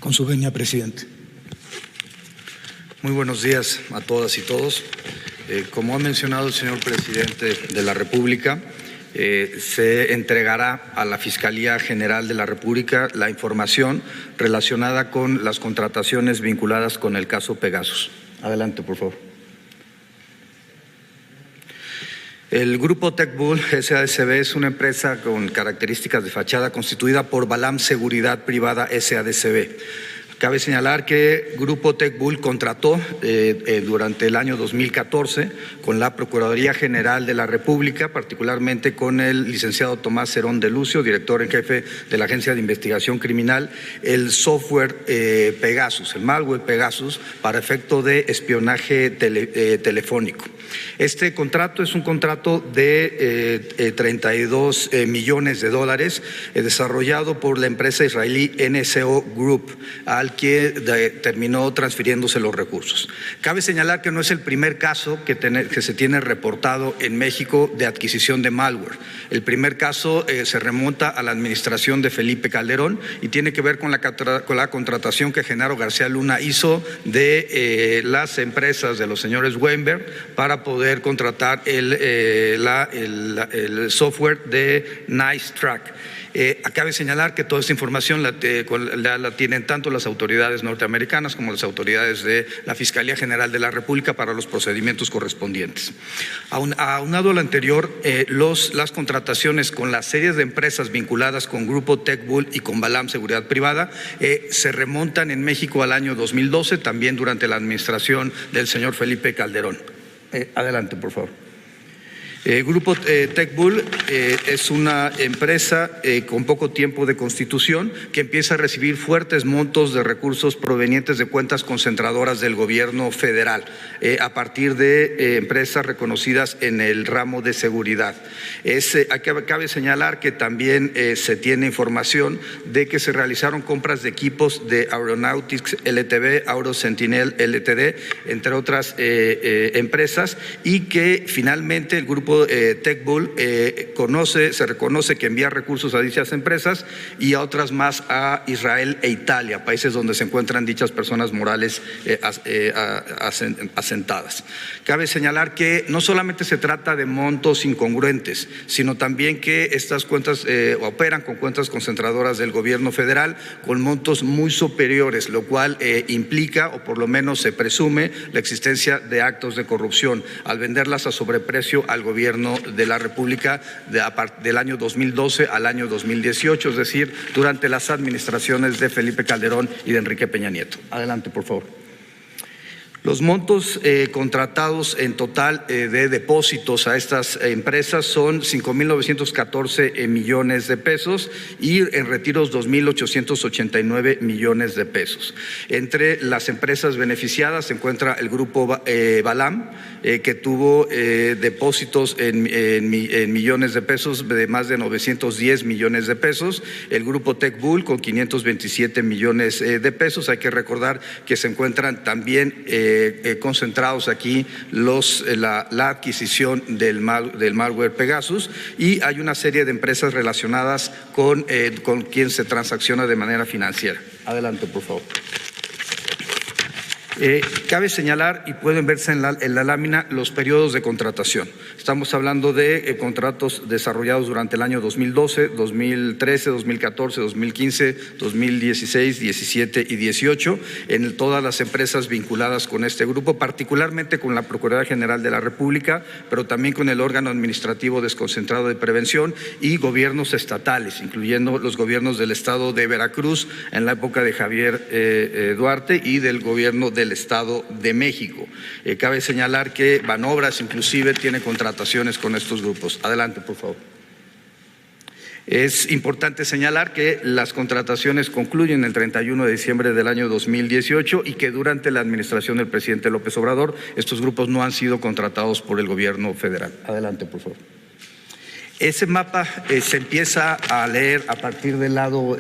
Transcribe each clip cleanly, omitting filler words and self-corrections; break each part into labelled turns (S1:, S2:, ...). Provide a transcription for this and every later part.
S1: Con su venia, presidente.
S2: Muy buenos días a todas y todos. Como ha mencionado el señor presidente de la República, se entregará a la Fiscalía General de la República la información relacionada con las contrataciones vinculadas con el caso Pegasus. Adelante, por favor. El Grupo TechBull SADCB es una empresa con características de fachada constituida por Balam Seguridad Privada SADCB. Cabe señalar que Grupo TechBull contrató durante el año 2014 con la Procuraduría General de la República, particularmente con el licenciado Tomás Cerón de Lucio, director en jefe de la Agencia de Investigación Criminal, el software Pegasus, el malware Pegasus, para efecto de espionaje telefónico. Este contrato es un contrato de 32 millones de dólares desarrollado por la empresa israelí NSO Group, al que terminó transfiriéndose los recursos. Cabe señalar que no es el primer caso que se tiene reportado en México de adquisición de malware. El primer caso se remonta a la administración de Felipe Calderón y tiene que ver con la contratación que Genaro García Luna hizo de las empresas de los señores Weinberg para poder contratar el software de NiceTrack. Cabe señalar que toda esta información la tienen tanto las autoridades norteamericanas como las autoridades de la Fiscalía General de la República para los procedimientos correspondientes. Aunado a lo anterior, las contrataciones con las series de empresas vinculadas con Grupo TechBull y con Balam Seguridad Privada se remontan en México al año 2012, también durante la administración del señor Felipe Calderón. Adelante, por favor. Grupo TechBull es una empresa con poco tiempo de constitución que empieza a recibir fuertes montos de recursos provenientes de cuentas concentradoras del gobierno federal a partir de empresas reconocidas en el ramo de seguridad. Cabe señalar que también se tiene información de que se realizaron compras de equipos de Aeronautics LTD, Auro Sentinel LTD, entre otras empresas, y que finalmente el Grupo TechBull se reconoce que envía recursos a dichas empresas y a otras más a Israel e Italia, países donde se encuentran dichas personas morales asentadas. Cabe señalar que no solamente se trata de montos incongruentes, sino también que estas cuentas operan con cuentas concentradoras del gobierno federal con montos muy superiores, lo cual implica, o por lo menos se presume, la existencia de actos de corrupción al venderlas a sobreprecio al gobierno de la República del año 2012 al año 2018, es decir, durante las administraciones de Felipe Calderón y de Enrique Peña Nieto. Adelante, por favor. Los montos contratados en total de depósitos a estas empresas son 5.914 millones de pesos y en retiros 2.889 millones de pesos. Entre las empresas beneficiadas se encuentra el Grupo Balam, que tuvo depósitos en millones de pesos de más de 910 millones de pesos, el Grupo TechBull con 527 millones de pesos. Hay que recordar que se encuentran también concentrados aquí la adquisición del malware Pegasus, y hay una serie de empresas relacionadas con quien se transacciona de manera financiera. Adelante, por favor. Cabe señalar, y pueden verse en la lámina, los periodos de contratación. Estamos hablando de contratos desarrollados durante el año 2012, 2013, 2014, 2015, 2016, 17 y 18 en todas las empresas vinculadas con este grupo, particularmente con la Procuraduría General de la República, pero también con el órgano administrativo desconcentrado de prevención y gobiernos estatales, incluyendo los gobiernos del estado de Veracruz en la época de Javier Duarte y del gobierno del Estado de México. Cabe señalar que Banobras inclusive tiene contrataciones con estos grupos. Adelante, por favor. Es importante señalar que las contrataciones concluyen el 31 de diciembre del año 2018 y que durante la administración del presidente López Obrador estos grupos no han sido contratados por el gobierno federal. Adelante, por favor. Ese mapa se empieza a leer a partir del lado,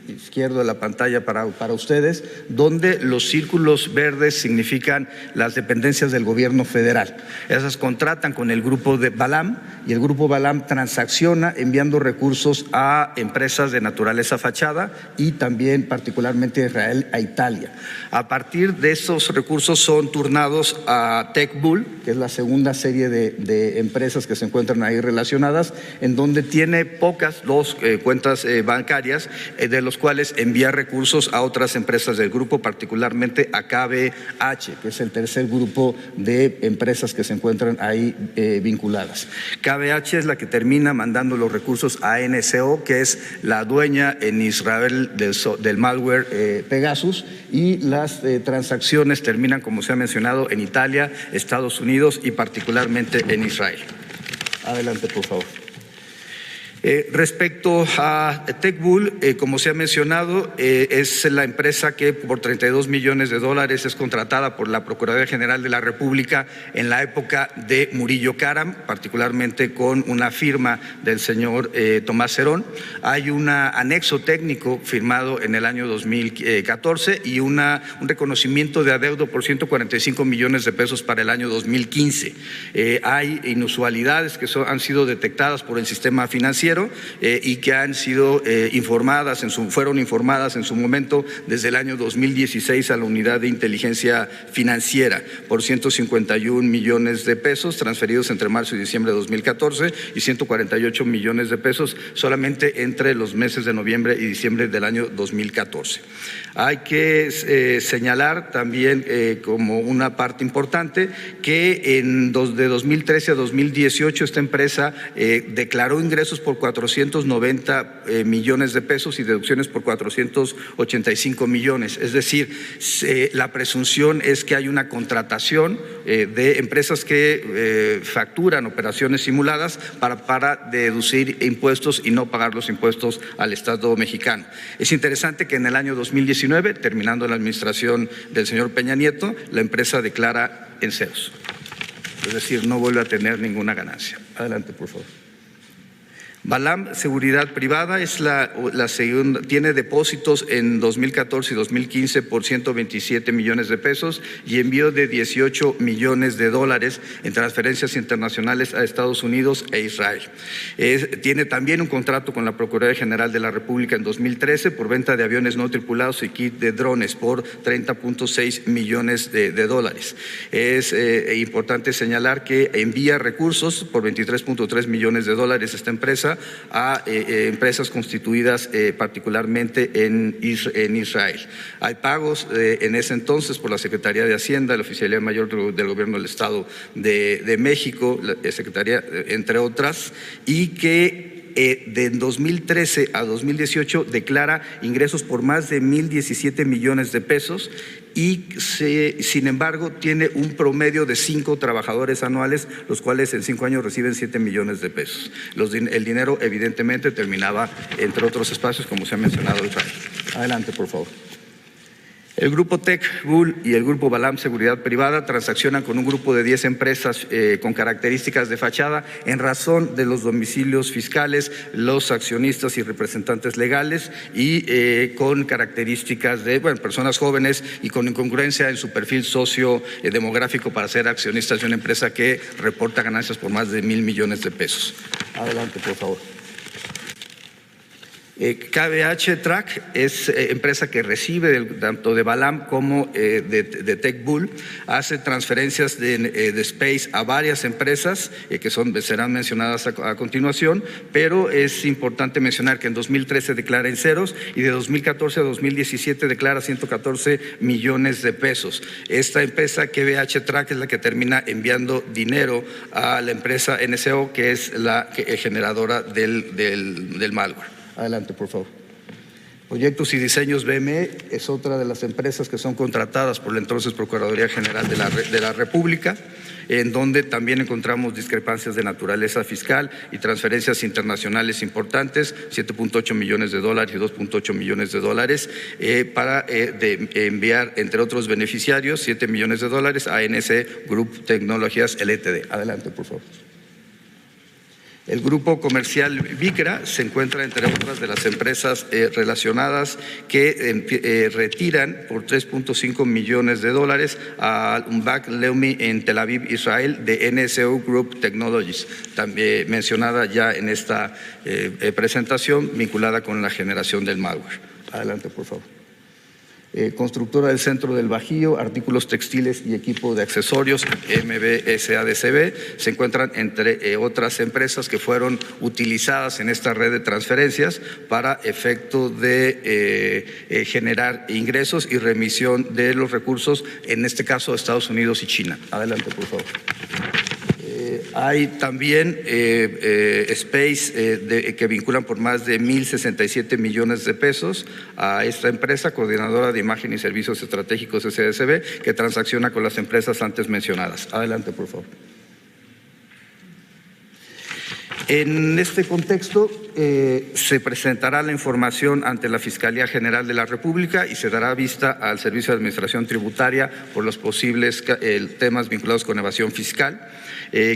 S2: izquierdo de la pantalla para ustedes, donde los círculos verdes significan las dependencias del gobierno federal. Esas contratan con el grupo de Balam y el grupo Balam transacciona enviando recursos a empresas de naturaleza fachada y también particularmente a Israel, a Italia. A partir de esos recursos son turnados a TechBull, que es la segunda serie de empresas que se encuentran ahí relacionadas, en donde tiene dos cuentas bancarias, de los cuales envía recursos a otras empresas del grupo, particularmente a KBH, que es el tercer grupo de empresas que se encuentran ahí vinculadas. KBH es la que termina mandando los recursos a NSO, que es la dueña en Israel del malware Pegasus, y las transacciones terminan, como se ha mencionado, en Italia, Estados Unidos y particularmente en Israel. Adelante, por favor. Respecto a TechBull, como se ha mencionado, es la empresa que por $32 millones es contratada por la Procuraduría General de la República en la época de Murillo Karam, particularmente con una firma del señor Tomás Cerón. Hay un anexo técnico firmado en el año 2014 y un reconocimiento de adeudo por $145 millones para el año 2015. Hay inusualidades que han sido detectadas por el sistema financiero y que han sido fueron informadas en su momento desde el año 2016 a la Unidad de Inteligencia Financiera por $151 millones transferidos entre marzo y diciembre de 2014 y $148 millones solamente entre los meses de noviembre y diciembre del año 2014. Hay que señalar también como una parte importante que de 2013 a 2018 esta empresa declaró ingresos por $490 millones y deducciones por $485 millones. Es decir, la presunción es que hay una contratación de empresas que facturan operaciones simuladas para deducir impuestos y no pagar los impuestos al Estado mexicano. Es interesante que en el año 2019, terminando la administración del señor Peña Nieto, la empresa declara en ceros. Es decir, no vuelve a tener ninguna ganancia. Adelante, por favor. Balam Seguridad Privada es la segunda, tiene depósitos en 2014 y 2015 por $127 millones y envío de $18 millones en transferencias internacionales a Estados Unidos e Israel. Tiene también un contrato con la Procuraduría General de la República en 2013 por venta de aviones no tripulados y kit de drones por $30.6 millones. Es importante señalar que envía recursos por $23.3 millones esta empresa a empresas constituidas particularmente en Israel. Hay pagos en ese entonces por la Secretaría de Hacienda, la Oficialía Mayor del Gobierno del Estado de México, la Secretaría, entre otras, y que de 2013 a 2018 declara ingresos por más de $1,017 millones y sin embargo tiene un promedio de 5 trabajadores anuales, los cuales en 5 años reciben $7 millones. El dinero evidentemente terminaba entre otros espacios, como se ha mencionado Israel. Adelante, por favor. El grupo TechBull y el grupo Balam Seguridad Privada transaccionan con un grupo de 10 empresas con características de fachada en razón de los domicilios fiscales, los accionistas y representantes legales y con características de personas jóvenes y con incongruencia en su perfil sociodemográfico para ser accionistas de una empresa que reporta ganancias por más de $1,000 millones. Adelante, por favor. KBH Track es empresa que recibe tanto de Balam como de TechBull, hace transferencias de Space a varias empresas que serán mencionadas a continuación, pero es importante mencionar que en 2013 declara en ceros y de 2014 a 2017 declara $114 millones. Esta empresa KBH Track es la que termina enviando dinero a la empresa NSO, que es la generadora del malware. Adelante, por favor. Proyectos y Diseños BME es otra de las empresas que son contratadas por la entonces Procuraduría General de la República, en donde también encontramos discrepancias de naturaleza fiscal y transferencias internacionales importantes, $7.8 millones y $2.8 millones para enviar, entre otros beneficiarios, $7 millones a NC Group Tecnologías LTD. Adelante, por favor. El grupo comercial Vicra se encuentra entre otras de las empresas relacionadas que retiran por $3.5 millones a Umbak Leumi en Tel Aviv, Israel, de NSO Group Technologies, también mencionada ya en esta presentación, vinculada con la generación del malware. Adelante, por favor. Constructora del Centro del Bajío, artículos textiles y equipo de accesorios, MB-SADCB, se encuentran entre otras empresas que fueron utilizadas en esta red de transferencias para efecto de generar ingresos y remisión de los recursos, en este caso Estados Unidos y China. Adelante, por favor. Hay también Space que vinculan por más de 1,067 millones de pesos a esta empresa, coordinadora de imagen y servicios estratégicos SADCB, que transacciona con las empresas antes mencionadas. Adelante, por favor. En este contexto, se presentará la información ante la Fiscalía General de la República y se dará vista al Servicio de Administración Tributaria por los posibles temas vinculados con evasión fiscal.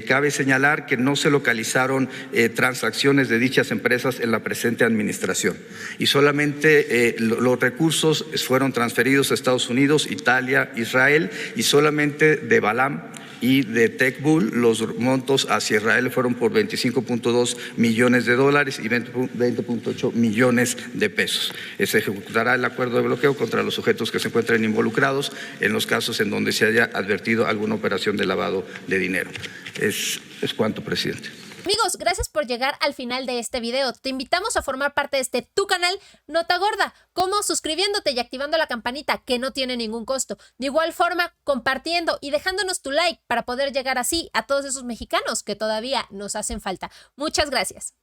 S2: Cabe señalar que no se localizaron transacciones de dichas empresas en la presente administración y solamente los recursos fueron transferidos a Estados Unidos, Italia, Israel, y solamente de Balam y de TechBull los montos hacia Israel fueron por $25.2 millones y $20.8 millones de pesos. Se ejecutará el acuerdo de bloqueo contra los sujetos que se encuentren involucrados en los casos en donde se haya advertido alguna operación de lavado de dinero. Es cuanto, presidente.
S1: Amigos, gracias por llegar al final de este video. Te invitamos a formar parte de tu canal Nota Gorda, como suscribiéndote y activando la campanita, que no tiene ningún costo. De igual forma, compartiendo y dejándonos tu like para poder llegar así a todos esos mexicanos que todavía nos hacen falta. Muchas gracias.